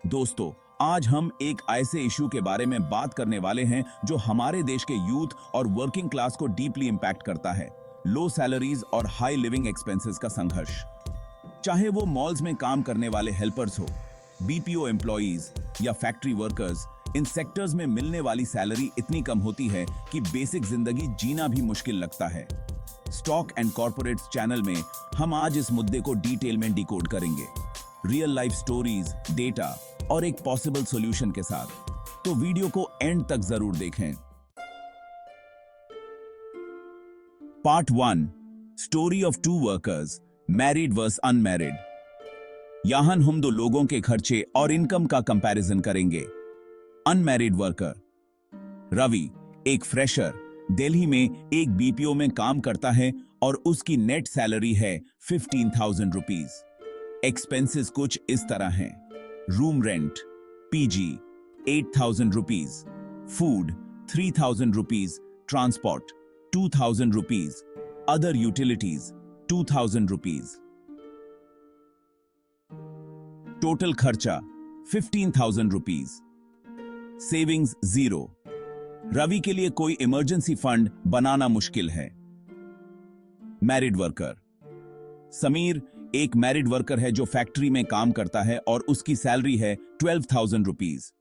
दोस्तों, आज हम एक ऐसे इशू के बारे में बात करने वाले हैं जो हमारे देश के यूथ और वर्किंग क्लास को डीपली इंपैक्ट करता है। लो सैलरीज और हाई लिविंग एक्सपेंसेस का संघर्ष। चाहे वो मॉल्स में काम करने वाले हेल्पर्स हो, बीपीओ एम्प्लॉइज या फैक्ट्री वर्कर्स, इन सेक्टर्स में मिलने वाली सैलरी इतनी कम होती है कि बेसिक जिंदगी जीना भी मुश्किल लगता है। स्टॉक एंड कॉर्पोरेट्स चैनल में हम आज इस मुद्दे को डिटेल में डिकोड करेंगे, रियल लाइफ स्टोरीज, डेटा और एक पॉसिबल सॉल्यूशन के साथ। तो वीडियो को एंड तक जरूर देखें। Part 1, story of two workers, married versus unmarried. यहां हम दो लोगों के खर्चे और इनकम का कंपैरिजन करेंगे। अनमैरिड वर्कर रवि, एक फ्रेशर, दिल्ली में एक बीपीओ में काम करता है और उसकी नेट सैलरी है 15,000 रुपीज। एक्सपेंसेस कुछ इस तरह हैं: room rent PG 8,000 rupees, food 3,000 rupees, transport 2,000 rupees, other utilities 2,000 rupees. Total खर्चा 15,000 रुपीज। सेविंग्स 0। रवि के लिए कोई इमरजेंसी फंड बनाना मुश्किल है। मैरिड वर्कर समीर एक मैरिड वर्कर है जो फैक्ट्री में काम करता है और उसकी सैलरी है 12,000 रुपीज।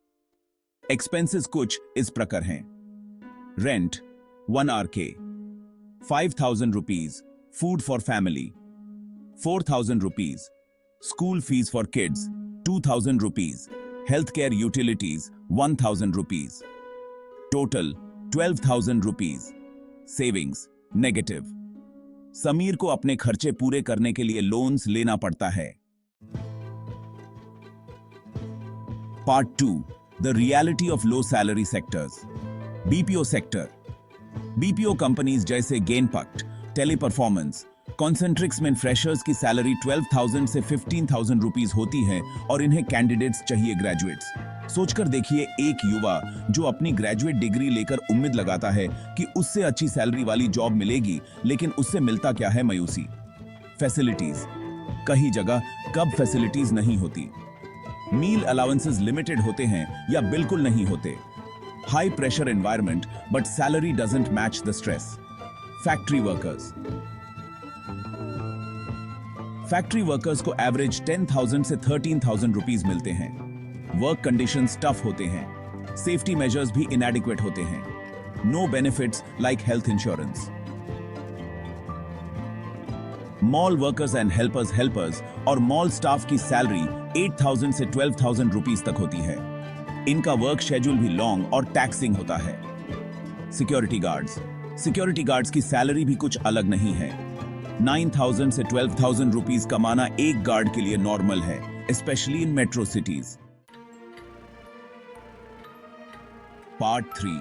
एक्सपेंसेस कुछ इस प्रकार हैं: rent 1 RK, 5,000 rupees, food for family 4,000 rupees, school fees for kids 2,000 rupees, health care utilities 1,000 rupees. Total 12,000 rupees. Savings negative. Sameer को अपने खर्चे पूरे करने के लिए लोन्स लेना पड़ता है। Part 2, the reality of low salary sectors. BPO sector. BPO companies जैसे गेनपक्ट, टेलीपरफॉर्मेंस, कॉन्सेंट्रिक्स में फ्रेशर्स की सैलरी 12,000 से 15,000 रुपीज होती है और इन्हें कैंडिडेट्स चाहिए ग्रेजुएट्स। सोचकर देखिए, एक युवा जो अपनी ग्रेजुएट डिग्री लेकर उम्मीद लगाता है कि उससे अच्छी सैलरी वाली जॉब मिलेगी, लेकिन उससे मिलता क्या है? मायूसी। फैसिलिटीज कई जगह कब फैसिलिटीज नहीं होती। मील अलाउंसेस लिमिटेड होते हैं या बिल्कुल नहीं होते। High pressure environment but salary doesn't match the stress. Factory workers को एवरेज 10,000 से 13,000 रुपीज मिलते हैं। वर्क कंडीशंस टफ होते हैं। सेफ्टी मेजर्स भी इनएडिक्वेट होते हैं। No benefits like health insurance. Mall workers and helpers और मॉल स्टाफ की सैलरी 8,000 से 12,000 रुपीज तक होती है। इनका वर्क शेड्यूल भी लॉन्ग और टैक्सिंग होता है। सिक्योरिटी गार्ड्स की सैलरी भी कुछ अलग नहीं है। 9,000 से 12,000 रुपीज कमाना एक गार्ड के लिए नॉर्मल है, specially in metro cities. Part 3,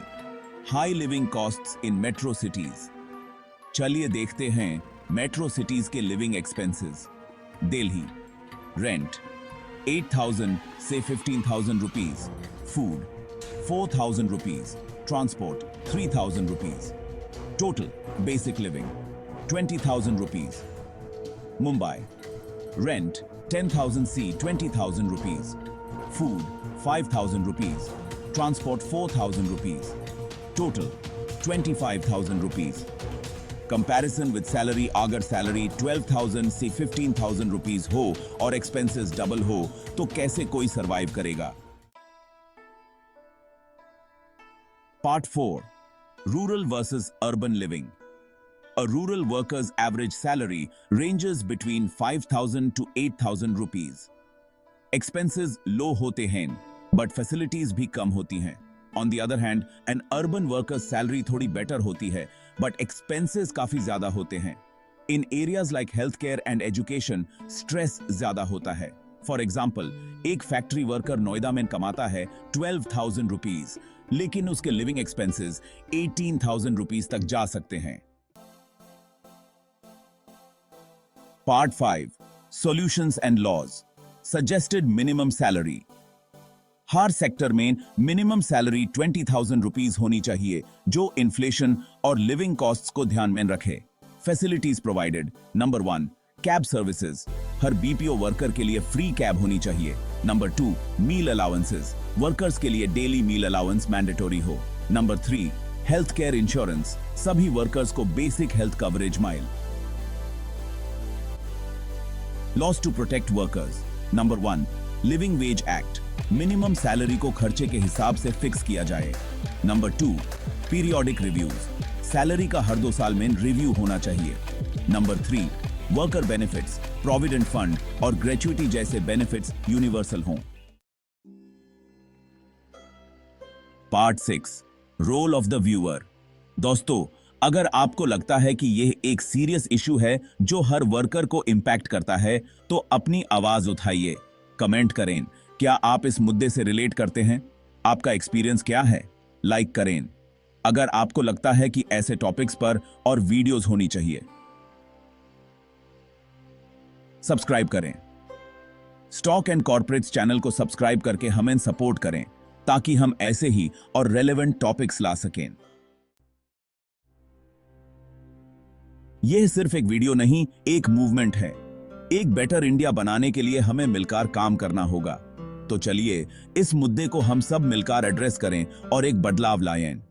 high living costs in metro cities. चलिए देखते हैं मेट्रो सिटीज के लिविंग एक्सपेंसेस। दिल्ली रेंट 8,000 से 15,000 rupees, food 4,000 rupees, transport 3,000 rupees. Total basic living 20,000 rupees. Mumbai rent 10,000 C, 20,000 rupees. Food 5,000 rupees. Transport 4,000 rupees. Total 25,000 rupees. Comparison with salary, अगर salary 12,000 से 15,000 rupees हो और expenses double हो तो कैसे कोई सरवाइव करेगा? Part 4, rural versus urban living. A rural worker's average salary ranges between 5,000 to 8,000 rupees. Expenses low होते हैं, but facilities भी कम होती हैं. On the other hand, an urban worker's salary थोड़ी better होती है, but expenses काफी ज्यादा होते हैं. In areas like healthcare and education, stress ज्यादा होता है. For example, एक फैक्ट्री वर्कर नोएडा में कमाता है 12,000 रुपीज, लेकिन उसके लिविंग एक्सपेंसेस 18,000 रुपीज तक जा सकते हैं. Part 5, Solutions and Laws. Suggested Minimum Salary. Her sector में मिनिमम सैलरी 20,000 रुपीज होनी चाहिए जो इन्फ्लेशन और लिविंग कॉस्ट्स को ध्यान में रखे। Facilities provided. Number 1, cab services. हर बीपीओ वर्कर के लिए फ्री कैब होनी चाहिए। नंबर 2, मील अलाउंसेस, वर्कर्स के लिए डेली मील अलाउंस मैंडेटरी हो। नंबर 3, हेल्थ केयर इंश्योरेंस, सभी वर्कर्स को बेसिक हेल्थ कवरेज माइल। Laws to protect workers. Number 1, living wage act, minimum salary को खर्चे के हिसाब से फिक्स किया जाए। नंबर 2, पीरियोडिक रिव्यूज, सैलरी का हर 2 साल में रिव्यू होना चाहिए। Number 3, worker benefits, provident fund और ग्रेच्युटी जैसे बेनिफिट्स यूनिवर्सल हों। Part 6, role of the viewer. दोस्तों, अगर आपको लगता है कि यह एक सीरियस इशू है जो हर वर्कर को इंपैक्ट करता है, तो अपनी आवाज उठाइए, कमेंट करें। क्या आप इस मुद्दे से रिलेट करते हैं? आपका एक्सपीरियंस क्या है? लाइक करें। अगर आपको लगता है कि ऐसे टॉपिक्स पर और वीडियोस होनी चाहिए, सब्सक्राइब करें। स्टॉक एंड कॉर्पोरेट्स चैनल को सब्सक्राइब करके हमें सपोर्ट करें ताकि हम ऐसे ही और रेलेवेंट टॉपिक्स ला सकें। यह सिर्फ एक वीडियो नहीं, एक मूवमेंट है। एक बेटर इंडिया बनाने के लिए हमें मिलकर काम करना होगा। तो चलिए इस मुद्दे को हम सब मिलकर एड्रेस करें और एक बदलाव लाएं।